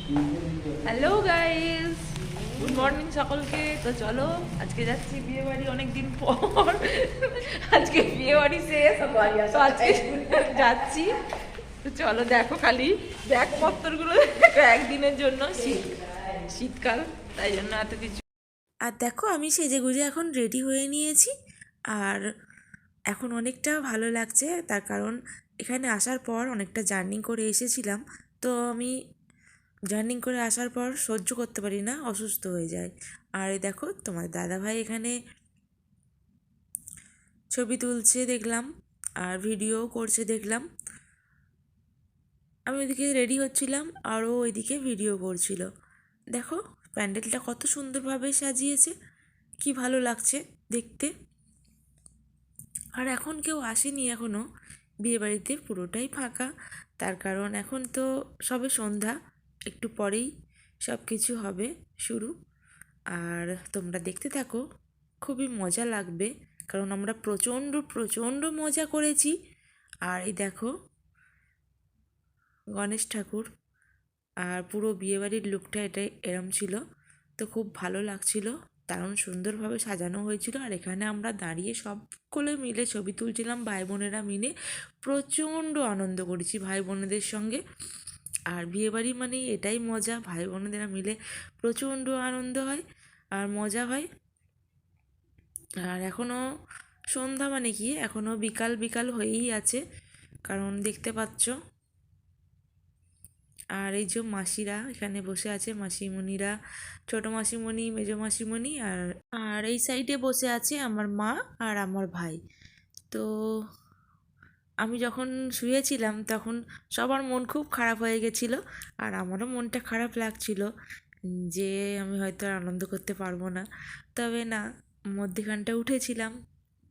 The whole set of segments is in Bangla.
হ্যালো গাইস, গুড মর্নিং সকলকে। তো চলো, আজকে যাচ্ছি বিয়ে বাড়ি অনেক দিন পর। আজকে বিয়ে বাড়ি শেষ, তো আজকে যাচ্ছি। তো চলো, দেখো খালি ব্যাগপত্রগুলো দেখো, একদিনের জন্য শীতকাল, তাই জন্য এত কিছু। আর দেখো আমি সেজেগুজে এখন রেডি হয়ে নিয়েছি। আর এখন অনেকটা ভালো লাগছে, তার কারণ এখানে আসার পর অনেকটা জার্নি করে এসেছিলাম। তো আমি জার্নি করে আসার পর সহ্য করতে পারি না, অসুস্থ হয়ে যায়। আর এই দেখো তোমার দাদাভাই এখানে ছবি তুলছে দেখলাম, আর ভিডিও করছে দেখলাম। আমি ওইদিকে রেডি হচ্ছিলাম আর ও ওইদিকে ভিডিও করছিল। দেখো প্যান্ডেলটা কত সুন্দরভাবে সাজিয়েছে, কি ভালো লাগছে দেখতে। আর এখন কেউ আসেনি এখনও বিয়েবাড়িতে, পুরোটাই ফাঁকা। তার কারণ এখন তো সবে সন্ধ্যা, একটু পরেই সব কিছু হবে শুরু। আর তোমরা দেখতে থাকো, খুবই মজা লাগবে, কারণ আমরা প্রচণ্ড প্রচণ্ড মজা করেছি। আর এই দেখো গণেশ ঠাকুর, আর পুরো বিয়েবাড়ির লুকটা এটাই এরম ছিল। তো খুব ভালো লাগছিল, দারুণ সুন্দরভাবে সাজানো হয়েছিল। আর এখানে আমরা দাঁড়িয়ে সকলে মিলে ছবি তুলছিলাম, ভাই বোনেরা মিলে প্রচণ্ড আনন্দ করেছি ভাই বোনেদের সঙ্গে। আর বিয়েবাড়ি মানে এটাই মজা, ভাই বোনেরা মিলে প্রচণ্ড আনন্দ হয় আর মজা হয়। আর এখনও সন্ধ্যা মানে কি, এখনও বিকাল বিকাল হয়েই আছে, কারণ দেখতে পাচ্ছ। আর এই যে মাসিরা এখানে বসে আছে, মাসিমণিরা, ছোটো মাসিমণি, মেজো মাসিমণি, আর আর এই সাইডে বসে আছে আমার মা আর আমার ভাই। তো আমি যখন শুয়েছিলাম তখন সবার মন খুব খারাপ হয়ে গেছিলো, আর আমারও মনটা খারাপ লাগছিল যে আমি হয়তো আর আনন্দ করতে পারবো না। তবে না, মধ্যেখানটা উঠেছিলাম,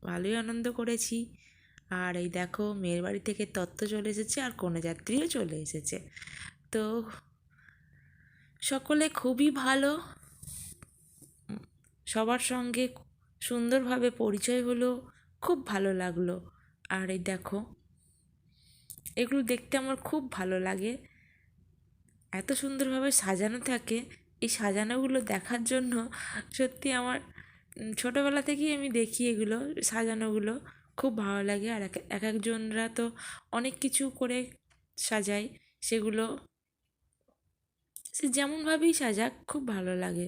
ভালোই আনন্দ করেছি। আর এই দেখো মেয়ের বাড়ি থেকে তত্ত্ব চলে এসেছে আর কন্যাযাত্রীও চলে এসেছে। তো সকলে খুবই ভালো, সবার সঙ্গে সুন্দরভাবে পরিচয় হলো, খুব ভালো লাগলো। আর এই দেখো এগুলো দেখতে আমার খুব ভালো লাগে, এত সুন্দরভাবে সাজানো থাকে। এই সাজানোগুলো দেখার জন্য সত্যি আমার ছোটোবেলা থেকেই আমি দেখি এগুলো সাজানোগুলো, খুব ভালো লাগে। আর এক এক একজনরা তো অনেক কিছু করে সাজায়, সেগুলো সে যেমনভাবেই সাজাক খুব ভালো লাগে।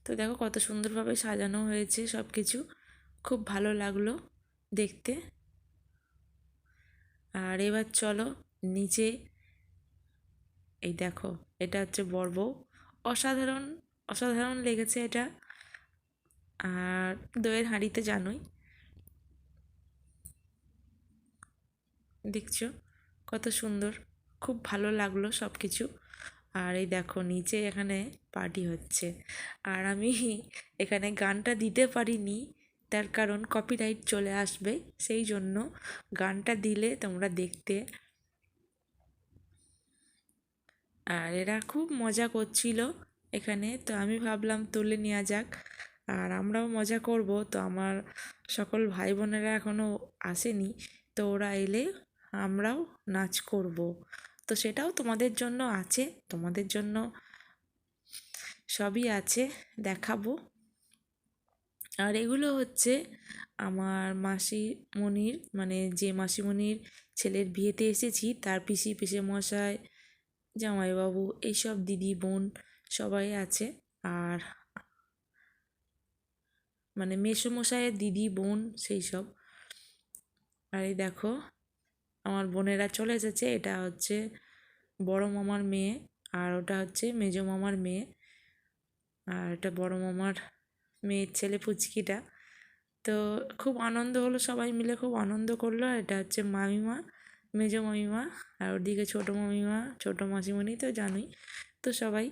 তো দেখো কত সুন্দরভাবে সাজানো হয়েছে সব কিছু, খুব ভালো লাগলো দেখতে। আর এবার চলো নিচে, এই দেখো এটা হচ্ছে বর বউ, অসাধারণ অসাধারণ লেগেছে এটা। আর দইয়ের হাঁড়িতে জানোই, দেখছো কত সুন্দর, খুব ভালো লাগলো সব কিছু। আর এই দেখো নিচে এখানে পার্টি হচ্ছে, আর আমি এখানে গানটা দিতে পারিনি, তার কারণ কপিরাইট চলে আসবে, সেই জন্য গানটা দিলে তোমরা দেখতে। আর এরা খুব মজা করছিল এখানে, তো আমি ভাবলাম তুলে নেওয়া যাক আর আমরাও মজা করব। তো আমার সকল ভাই বোনেরা এখনও আসেনি, তো ওরা এলে আমরাও নাচ করব। তো সেটাও তোমাদের জন্য আছে, তোমাদের জন্য সবই আছে, দেখাবো। আর এগুলো হচ্ছে আমার মাসিমণির, মানে যে মাসিমণির ছেলের বিয়েতে এসেছি তার পিসি, পিসেমশাই, জামাইবাবু, এইসব দিদি বোন সবাই আছে। আর মানে মেসোমশাইয়ের দিদি বোন সেই সব। আর এই দেখো আমার বোনেরা চলে এসেছে, এটা হচ্ছে বড় মামার মেয়ে, আর ওটা হচ্ছে মেজো মামার মেয়ে, আর এটা বড় মামার মেয়ের ছেলে পুচকিটা। তো খুব আনন্দ হলো, সবাই মিলে খুব আনন্দ করলো। আর এটা হচ্ছে মামিমা, মেজো মামিমা, আর ওদিকে ছোটো মামিমা, ছোটো মাসিমণি তো জানোই। তো সবাই,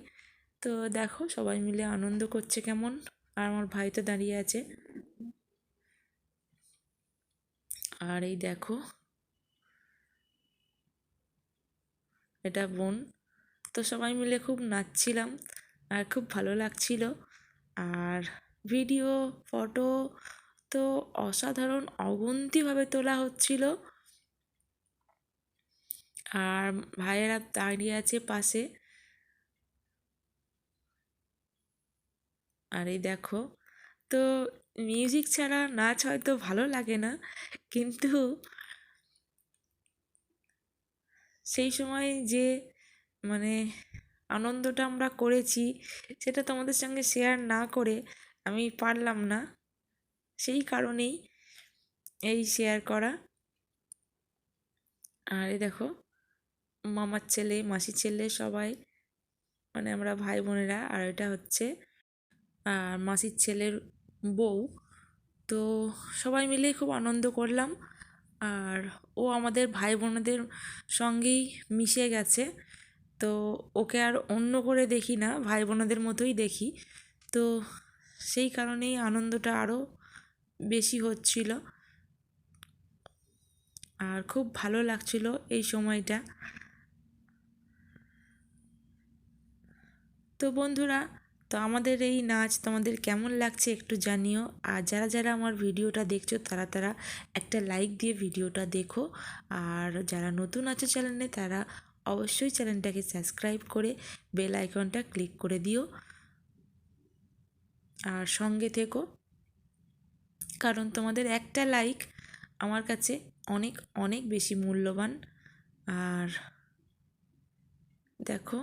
তো দেখো সবাই মিলে আনন্দ করছে কেমন। আর আমার ভাই তো দাঁড়িয়ে আছে। আর এই দেখো এটা বোন। তো সবাই মিলে খুব নাচছিলাম আর খুব ভালো লাগছিল। আর ভিডিও, ফটো তো অসাধারণ অগুন্তিভাবে তোলা হচ্ছিল। আর ভাইয়েরা দাঁড়িয়ে আছে পাশে। আর এই দেখো, তো মিউজিক ছাড়া নাচ হয়তো ভালো লাগে না, কিন্তু সেই সময় যে মানে আনন্দটা আমরা করেছি সেটা তোমাদের সঙ্গে শেয়ার না করে আমি পারলাম না, সেই কারণেই এই শেয়ার করা। আর এই দেখো, মামার ছেলে, মাসির ছেলে, সবাই মানে আমরা ভাই বোনেরা। আর এটা হচ্ছে আর মাসির ছেলের বউ। তো সবাই মিলে খুব আনন্দ করলাম। আর ও আমাদের ভাই বোনেদের সঙ্গেই মিশে গেছে, তো ওকে আর অন্য করে দেখি না, ভাই বোনেদের মতোই দেখি। তো সেই কারণেই আনন্দটা আরও বেশি হচ্ছিল। আর খুব ভালো লাগছিল এই সময়টা। তো বন্ধুরা, তো আমাদের এই নাচ তোমাদের কেমন লাগছে একটু জানিও। আর যারা যারা আমার ভিডিওটা দেখছো তারা তারা একটা লাইক দিয়ে ভিডিওটা দেখো। আর যারা নতুন আছে চ্যানেলে তারা অবশ্যই চ্যানেলটাকে সাবস্ক্রাইব করে বেল আইকনটা ক্লিক করে দিও আর সঙ্গে থেকো, কারণ তোমাদের একটা লাইক আমার কাছে অনেক অনেক বেশি মূল্যবান। আর দেখো,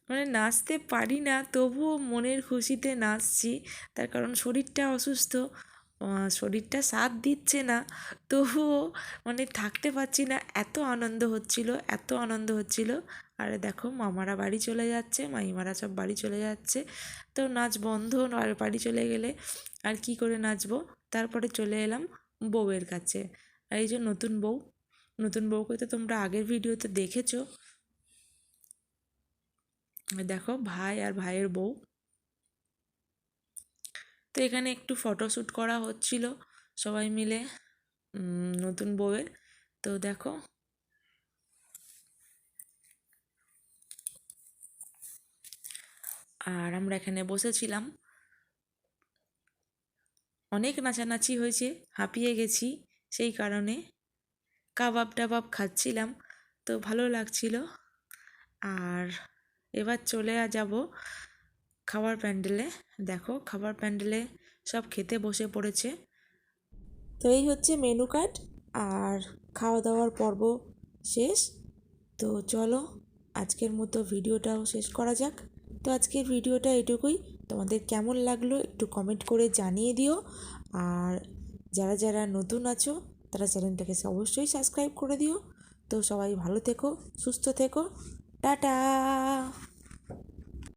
মানে নাচতে পারি না তবুও মনের খুশিতে নাচছি, তার কারণ শরীরটা অসুস্থ, শরীরটা সাথ দিচ্ছে না, তবুও মানে থাকতে পারছি না, এত আনন্দ হচ্ছিল, এত আনন্দ হচ্ছিল। আর দেখো, মামারা বাড়ি চলে যাচ্ছে, মাইমারা সব বাড়ি চলে যাচ্ছে, তো নাচ বন্ধ। আর বাড়ি চলে গেলে আর কি করে নাচবো। তারপরে চলে এলাম বউয়ের কাছে। আর এই যে নতুন বউ, নতুন বউকে তো তোমরা আগের ভিডিওতে দেখেছো। দেখো, ভাই আর ভাইয়ের বউ। তো এখানে একটু ফটোশ্যুট করা হচ্ছিল সবাই মিলে নতুন বউয়ের। তো দেখো, আর আমরা এখানে বসেছিলাম, অনেক নাচানাচি হয়েছে, হাঁপিয়ে গেছি, সেই কারণে কাবাব টাবাব খাচ্ছিলাম, তো ভালো লাগছিল। আর এবার চলে যাব খাবার প্যান্ডেলে। দেখো, খাবার প্যান্ডেলে সব খেতে বসে পড়েছে। তো এই হচ্ছে মেনু কার্ড, আর খাওয়া দাওয়ার পর্ব শেষ। তো চলো, আজকের মতো ভিডিওটাও শেষ করা যাক। তো আজকের ভিডিওটা এটুকুই। তোমাদের কেমন লাগলো একটু কমেন্ট করে জানিয়ে দিও। আর যারা যারা নতুন আছো তারা চ্যানেলটাকে অবশ্যই সাবস্ক্রাইব করে দিও। তো সবাই ভালো থেকো, সুস্থ থেকো, টাটা।